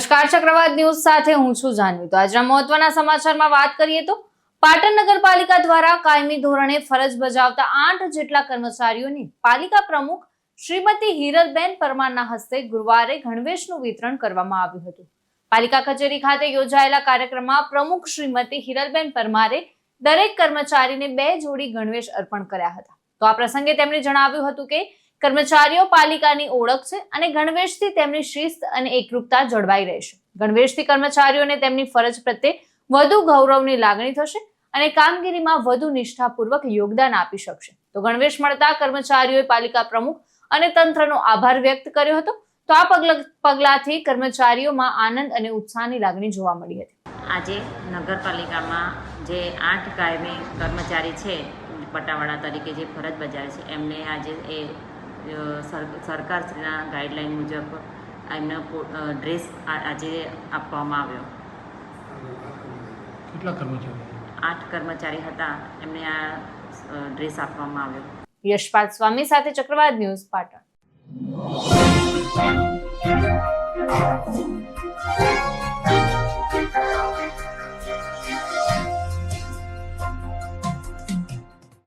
નમસ્કાર, ચક્રવાત ન્યૂઝ સાથે હું છું જાનવી। તો આજના મહત્વના સમાચારમાં વાત કરીએ તો પાટણ નગરપાલિકા દ્વારા કાયમી ધોરણે ફરજ બજાવતા 8 જેટલા કર્મચારીઓની પાલિકા પ્રમુખ શ્રીમતી હિરલબેન પરમારના હસ્તે ગુરુવારે ગણવેશનું વિતરણ કરવામાં આવ્યું હતું। પાલિકા કચેરી ખાતે યોજાયેલા કાર્યક્રમમાં પ્રમુખ શ્રીમતી હિરલબેન પરમારે દરેક કર્મચારીને 2 જોડી ગણવેશ અર્પણ કર્યા હતા। તો આ પ્રસંગે તેમણે જણાવ્યું હતું કે કર્મચારીઓ પાલિકાની ઓળખ છે અને ગણવેશથી તેમની શિસ્ત અને એકરૂપતા જળવાઈ રહેશે। ગણવેશથી કર્મચારીઓને તેમની ફરજ પ્રત્યે વધુ ગૌરવની લાગણી થશે અને કામગીરીમાં વધુ નિષ્ઠાપૂર્વક યોગદાન આપી શકશે। તો ગણવેશ મળતા કર્મચારીઓએ પાલિકા પ્રમુખ અને તંત્રનો આભાર વ્યક્ત કર્યો હતો। તો આ પગલાથી કર્મચારીઓમાં આનંદ અને ઉત્સાહની લાગણી જોવા મળી હતી। આજે નગરપાલિકામાં જે 8 કાયમી કર્મચારી છે પટાવાળા તરીકે જે ફરજ બજાવે છે એમને આજે સરકારશ્રીના ગાઈડલાઈન મુજબ એમનો ડ્રેસ આજે આપવામાં આવ્યો। કેટલા કર્મચારી? 8 કર્મચારી હતા, એમને આ ડ્રેસ આપવામાં આવ્યો। યશપાલ સ્વામી સાથે ચક્રવાત ન્યૂઝ, પાટણ।